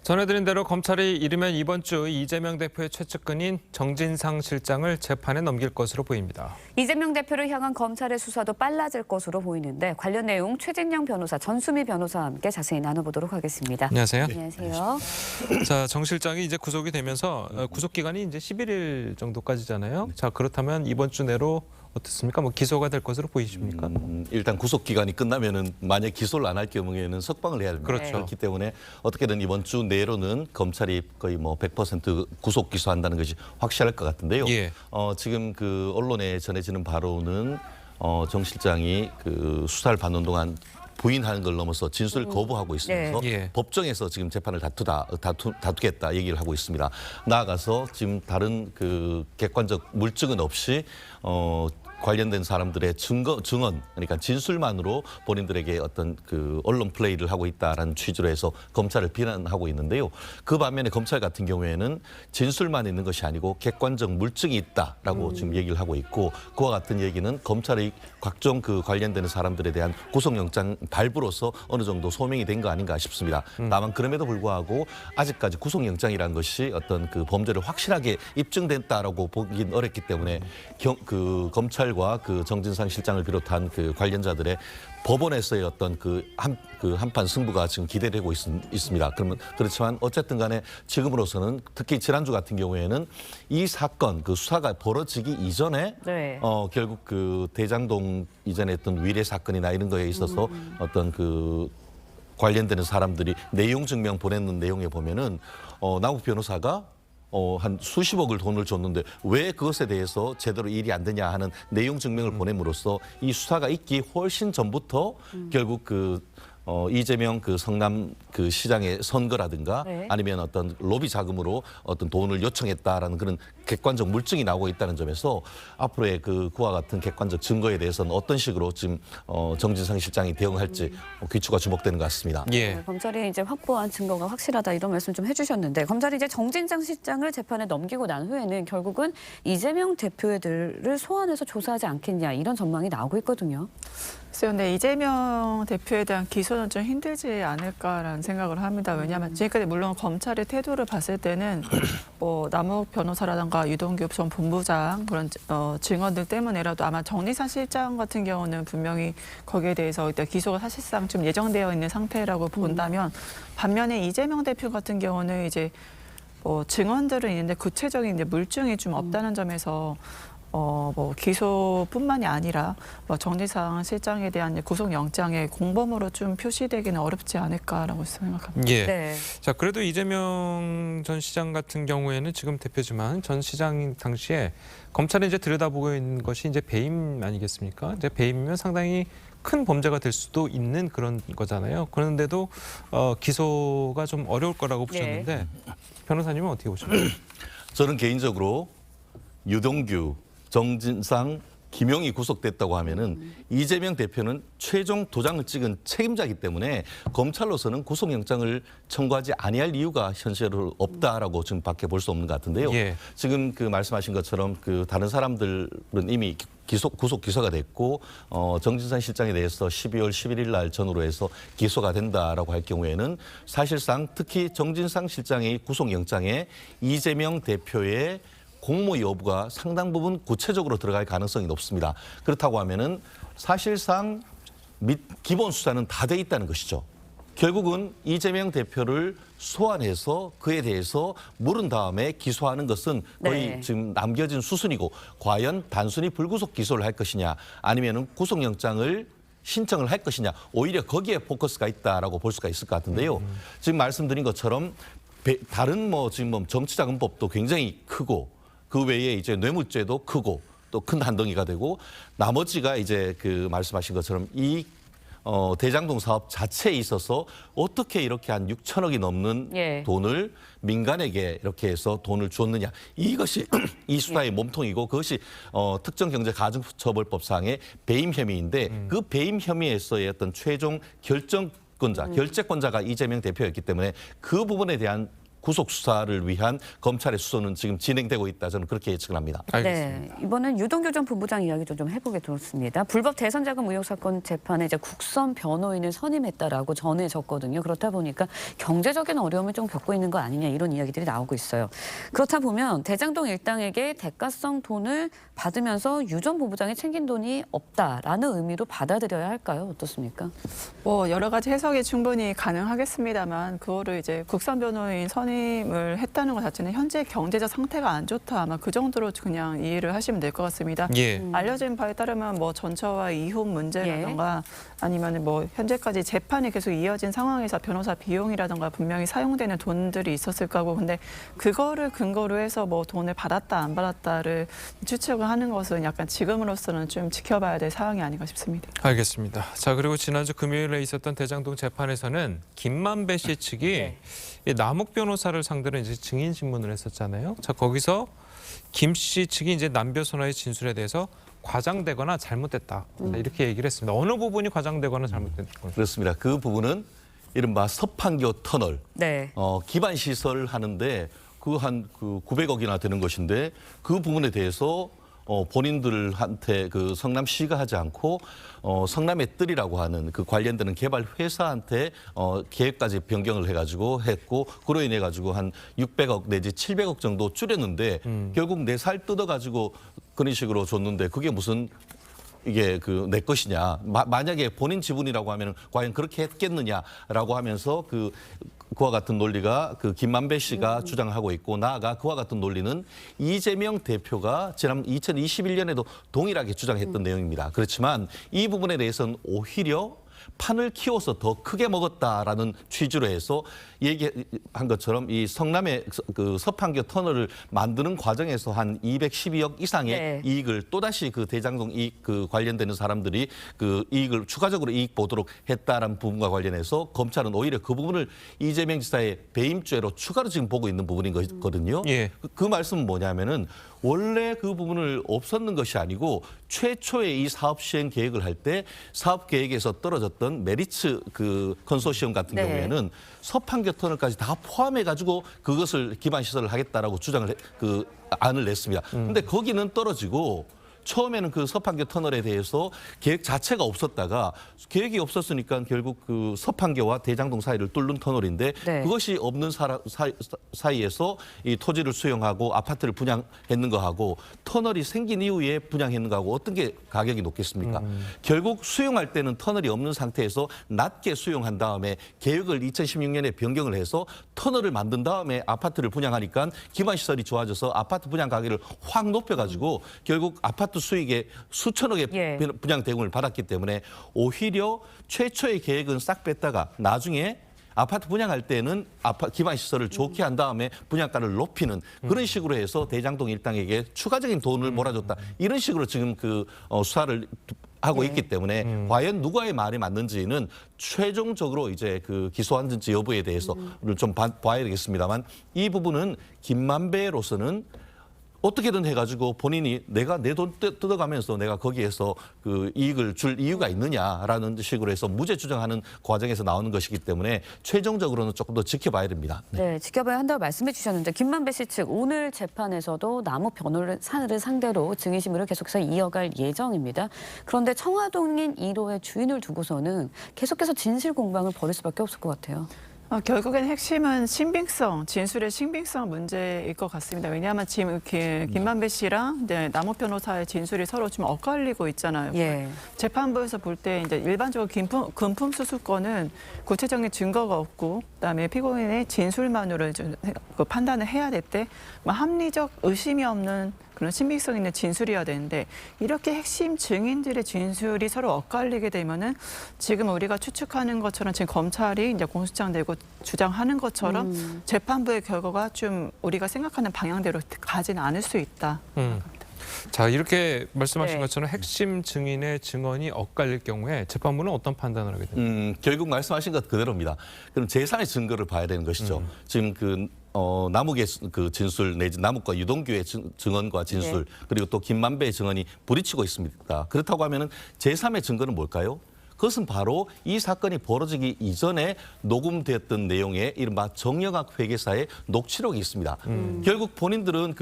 전해드린 대로 검찰이 이르면 이번 주 이재명 대표의 최측근인 정진상 실장을 재판에 넘길 것으로 보입니다. 이재명 대표를 향한 검찰의 수사도 빨라질 것으로 보이는데 관련 내용 최진영 변호사, 전수미 변호사와 함께 자세히 나눠보도록 하겠습니다. 안녕하세요. 안녕하세요. 자, 정 실장이 이제 구속이 되면서 구속 기간이 이제 11일 정도까지잖아요. 자, 그렇다면 이번 주 내로 어떻습니까? 뭐 기소가 될 것으로 보이십니까? 일단 구속 기간이 끝나면은 만약 기소를 안 할 경우에는 석방을 해야 됩니다. 그렇죠. 그렇기 때문에 어떻게든 이번 주 내로는 검찰이 거의 뭐 100% 구속 기소한다는 것이 확실할 것 같은데요. 예. 지금 그 언론에 전해지는 바로는 정 실장이 그 수사를 받는 동안 부인하는 걸 넘어서 진술을 거부하고 있으면서 네. 예. 법정에서 지금 재판을 다투겠다 얘기를 하고 있습니다. 나아가서 지금 다른 그 객관적 물증은 없이 관련된 사람들의 증언, 그러니까 진술만으로 본인들에게 어떤 그 언론 플레이를 하고 있다라는 취지로 해서 검찰을 비난하고 있는데요. 그 반면에 검찰 같은 경우에는 진술만 있는 것이 아니고 객관적 물증이 있다라고 지금 얘기를 하고 있고, 그와 같은 얘기는 검찰의 각종 그 관련되는 사람들에 대한 구속영장 발부로서 어느 정도 소명이 된 거 아닌가 싶습니다. 다만 그럼에도 불구하고 아직까지 구속영장이라는 것이 어떤 그 범죄를 확실하게 입증됐다라고 보긴 어렵기 때문에 그 검찰과 그 정진상 실장을 비롯한 그 관련자들의 법원에서의 어떤 한판 승부가 지금 기대되고 있습니다. 그러면 그렇지만 어쨌든 간에 지금으로서는 특히 지난주 같은 경우에는 이 사건 그 수사가 벌어지기 이전에 네. 결국 그 대장동 이전에 했던 위례 사건이나 이런 거에 있어서 어떤 그 관련되는 사람들이 내용 증명 보내는 내용에 보면은 남욱 변호사가 한 수십억을 돈을 줬는데 왜 그것에 대해서 제대로 일이 안 되냐 하는 내용 증명을 보냄으로써 이 수사가 있기 훨씬 전부터 결국 이재명 그 성남 그 시장의 선거라든가 네. 아니면 어떤 로비 자금으로 어떤 돈을 요청했다라는 그런 객관적 물증이 나오고 있다는 점에서 앞으로의 그와 같은 객관적 증거에 대해서는 어떤 식으로 지금 정진상 실장이 대응할지 귀추가 주목되는 것 같습니다. 예. 검찰이 이제 확보한 증거가 확실하다 이런 말씀 좀 해주셨는데 검찰이 이제 정진상 실장을 재판에 넘기고 난 후에는 결국은 이재명 대표들을 소환해서 조사하지 않겠냐 이런 전망이 나오고 있거든요. 그런데 이재명 대표에 대한 기소는 좀 힘들지 않을까라는 생각을 합니다. 왜냐하면 지금까지 물론 검찰의 태도를 봤을 때는 뭐 남욱 변호사라든가 유동규 전 본부장 그런 증언들 때문에라도 아마 정진상 실장 같은 경우는 분명히 거기에 대해서 일단 기소가 사실상 좀 예정되어 있는 상태라고 본다면 반면에 이재명 대표 같은 경우는 이제 뭐 증언들은 있는데 구체적인 이제 물증이 좀 없다는 점에서 뭐 기소뿐만이 아니라 뭐 정진상 실장에 대한 구속영장의 공범으로 좀 표시되기는 어렵지 않을까라고 생각합니다. 예. 네. 자, 그래도 이재명 전 시장 같은 경우에는 지금 대표지만 전 시장 당시에 검찰이 이제 들여다보고 있는 것이 이제 배임 아니겠습니까? 이제 배임이면 상당히 큰 범죄가 될 수도 있는 그런 거잖아요. 그런데도 기소가 좀 어려울 거라고 보셨는데 변호사님은 어떻게 보십니까? 저는 개인적으로 유동규, 정진상, 김용이 구속됐다고 하면은 이재명 대표는 최종 도장을 찍은 책임자이기 때문에 검찰로서는 구속영장을 청구하지 아니할 이유가 현실로 없다라고 지금 밖에 볼 수 없는 것 같은데요. 예. 지금 그 말씀하신 것처럼 그 다른 사람들은 이미 구속 기소가 됐고 정진상 실장에 대해서 12월 11일 날 전후로 해서 기소가 된다라고 할 경우에는 사실상 특히 정진상 실장의 구속영장에 이재명 대표의 공모 여부가 상당 부분 구체적으로 들어갈 가능성이 높습니다. 그렇다고 하면은 사실상 기본 수사는 다 돼 있다는 것이죠. 결국은 이재명 대표를 소환해서 그에 대해서 물은 다음에 기소하는 것은 거의 네. 지금 남겨진 수순이고, 과연 단순히 불구속 기소를 할 것이냐 아니면은 구속영장을 신청을 할 것이냐, 오히려 거기에 포커스가 있다라고 볼 수가 있을 것 같은데요. 지금 말씀드린 것처럼 다른 지금 정치자금법도 굉장히 크고 그 외에 이제 뇌물죄도 크고 또 큰 한덩이가 되고, 나머지가 이제 그 말씀하신 것처럼 이 대장동 사업 자체에 있어서 어떻게 이렇게 한 6천억이 넘는 돈을 민간에게 이렇게 해서 돈을 줬느냐, 이것이 이 수사의 몸통이고, 그것이 특정경제가중처벌법상의 배임 혐의인데 그 배임 혐의에서의 어떤 최종 결정권자가 이재명 대표였기 때문에 그 부분에 대한 구속 수사를 위한 검찰의 수사는 지금 진행되고 있다. 저는 그렇게 예측을 합니다. 알겠습니다. 네, 이번엔 유동규 전 본부장 이야기도 좀 해보게 되었습니다. 불법 대선 자금 의혹 사건 재판에 이제 국선 변호인을 선임했다라고 전해졌거든요. 그렇다 보니까 경제적인 어려움을 좀 겪고 있는 거 아니냐 이런 이야기들이 나오고 있어요. 그렇다 보면 대장동 일당에게 대가성 돈을 받으면서 유 전 본부장이 챙긴 돈이 없다라는 의미로 받아들여야 할까요? 어떻습니까? 뭐 여러 가지 해석이 충분히 가능하겠습니다만 그거를 이제 국선 변호인 선임을 했다는 것 자체는 현재 경제적 상태가 안 좋다 아마 그 정도로 그냥 이해를 하시면 될 것 같습니다. 예. 알려진 바에 따르면 뭐 전처와 이혼 문제라던가 아니면 뭐 현재까지 재판이 계속 이어진 상황에서 변호사 비용이라던가 분명히 사용되는 돈들이 있었을 거고 근데 그거를 근거로 해서 뭐 돈을 받았다 안 받았다를 추측을 하는 것은 약간 지금으로서는 좀 지켜봐야 될 사항이 아닌가 싶습니다. 알겠습니다. 자, 그리고 지난주 금요일에 있었던 대장동 재판에서는 김만배 씨 측이 이 남욱 변호사를 상대로 이제 증인 신문을 했었잖아요. 자, 거기서 김 씨 측이 이제 남변호사의 진술에 대해서 과장되거나 잘못됐다. 이렇게 얘기를 했습니다. 어느 부분이 과장되거나 잘못된 건가요? 그렇습니다. 그 부분은 이른바 서판교 터널 네. 기반 시설을 하는데 그 한 900억이나 되는 것인데 그 부분에 대해서 본인들한테 그 성남시가 하지 않고 성남의 뜰이라고 하는 그 관련되는 개발 회사한테 계획까지 변경을 해가지고 했고 그로 인해 가지고 한 600억 내지 700억 정도 줄였는데 결국 내 살 뜯어가지고 그런 식으로 줬는데 그게 무슨 이게 내 것이냐. 만약에 본인 지분이라고 하면 과연 그렇게 했겠느냐라고 하면서 그와 같은 논리가 김만배 씨가 주장하고 있고 나아가 그와 같은 논리는 이재명 대표가 지난 2021년에도 동일하게 주장했던 내용입니다. 그렇지만 이 부분에 대해서는 오히려 판을 키워서 더 크게 먹었다라는 취지로 해서 얘기한 것처럼 이 성남의 그 서판교 터널을 만드는 과정에서 한 212억 이상의 이익을 또다시 그 대장동 이익 관련되는 사람들이 그 이익을 추가적으로 이익 보도록 했다라는 부분과 관련해서 검찰은 오히려 그 부분을 이재명 지사의 배임죄로 추가로 지금 보고 있는 부분인 거거든요. 예. 그 말씀은 뭐냐면은 원래 그 부분을 없었는 것이 아니고 최초에 이 사업 시행 계획을 할 때 사업 계획에서 떨어졌던 메리츠 컨소시엄 같은 경우에는 서판교 터널까지 다 포함해 가지고 그것을 기반 시설을 하겠다라고 주장을 안을 냈습니다. 근데 거기는 떨어지고 처음에는 그 서판교 터널에 대해서 계획 자체가 없었다가 계획이 없었으니까 결국 그 서판교와 대장동 사이를 뚫는 터널인데 그것이 없는 사이에서 이 토지를 수용하고 아파트를 분양했는 거하고 터널이 생긴 이후에 분양했는 거하고 어떤 게 가격이 높겠습니까? 결국 수용할 때는 터널이 없는 상태에서 낮게 수용한 다음에 계획을 2016년에 변경을 해서 터널을 만든 다음에 아파트를 분양하니까 기반 시설이 좋아져서 아파트 분양 가격을 확 높여가지고 결국 아파트 수익의 수천억의 분양 대금을 받았기 때문에 오히려 최초의 계획은 싹 뺐다가 나중에 아파트 분양할 때는 기반 시설을 좋게 한 다음에 분양가를 높이는 그런 식으로 해서 대장동 일당에게 추가적인 돈을 몰아줬다. 이런 식으로 지금 수사를 하고 있기 때문에 과연 누구의 말이 맞는지는 최종적으로 이제 기소한지 여부에 대해서를 좀 봐야 되겠습니다만 이 부분은 김만배로서는 어떻게든 해가지고 본인이 내가 내 돈 뜯어가면서 내가 거기에서 이익을 줄 이유가 있느냐라는 식으로 해서 무죄 주장하는 과정에서 나오는 것이기 때문에 최종적으로는 조금 더 지켜봐야 됩니다. 네, 지켜봐야 한다고 말씀해 주셨는데 김만배 씨 측 오늘 재판에서도 남욱 변호사를 상대로 증인신문을 계속해서 이어갈 예정입니다. 그런데 청화동인 1호의 주인을 두고서는 계속해서 진실 공방을 벌일 수밖에 없을 것 같아요. 결국엔 핵심은 신빙성, 진술의 신빙성 문제일 것 같습니다. 왜냐하면 지금 김만배 씨랑 남욱 변호사의 진술이 서로 좀 엇갈리고 있잖아요. 재판부에서 볼 때 이제 일반적으로 금품 수수권은 구체적인 증거가 없고, 그다음에 피고인의 진술만으로 판단을 해야 될 때 합리적 의심이 없는 그런 신빙성 있는 진술이어야 되는데 이렇게 핵심 증인들의 진술이 서로 엇갈리게 되면은 지금 우리가 추측하는 것처럼 지금 검찰이 이제 공소장 내고 주장하는 것처럼 재판부의 결과가 좀 우리가 생각하는 방향대로 가지는 않을 수 있다. 자, 이렇게 말씀하신 것처럼 핵심 증인의 증언이 엇갈릴 경우에 재판부는 어떤 판단을 하게 됩니까? 결국 말씀하신 것 그대로입니다. 그럼 제3의 증거를 봐야 되는 것이죠. 지금 남욱의 진술 내지 남욱과 유동규의 증언과 진술 그리고 또 김만배의 증언이 부딪히고 있습니다. 그렇다고 하면은 제3의 증거는 뭘까요? 그것은 바로 이 사건이 벌어지기 이전에 녹음됐던 내용의 이른바 정영학 회계사의 녹취록이 있습니다. 결국 본인들은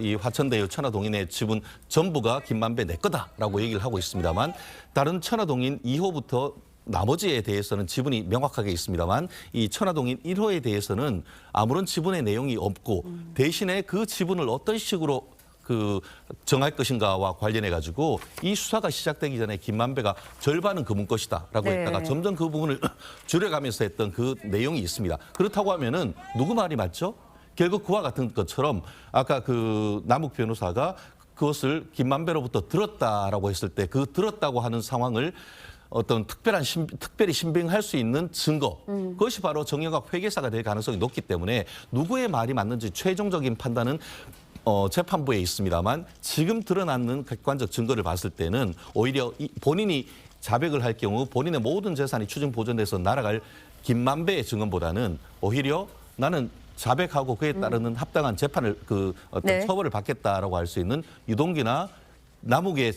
이 화천대유 천화동인의 지분 전부가 김만배 내 거다라고 얘기를 하고 있습니다만 다른 천화동인 2호부터 나머지에 대해서는 지분이 명확하게 있습니다만 이 천화동인 1호에 대해서는 아무런 지분의 내용이 없고 대신에 그 지분을 어떤 식으로 정할 것인가와 관련해 가지고 이 수사가 시작되기 전에 김만배가 절반은 그분 것이다라고 네. 했다가 점점 그 부분을 줄여가면서 했던 그 내용이 있습니다. 그렇다고 하면은 누구 말이 맞죠? 결국 그와 같은 것처럼 아까 남욱 변호사가 그것을 김만배로부터 들었다라고 했을 때 그 들었다고 하는 상황을 어떤 특별히 신빙할 수 있는 증거 그것이 바로 정영학 회계사가 될 가능성이 높기 때문에 누구의 말이 맞는지 최종적인 판단은 재판부에 있습니다만 지금 드러나는 객관적 증거를 봤을 때는 오히려 본인이 자백을 할 경우 본인의 모든 재산이 추징 보전돼서 날아갈 김만배의 증언보다는 오히려 나는 자백하고 그에 따르는 합당한 재판을 네. 처벌을 받겠다라고 할 수 있는 유동기나 남욱의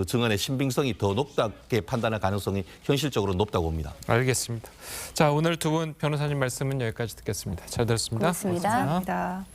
증언의 신빙성이 더 높게 판단할 가능성이 현실적으로 높다고 봅니다. 알겠습니다. 자, 오늘 두 분 변호사님 말씀은 여기까지 듣겠습니다. 잘 들었습니다. 고맙습니다. 감사합니다.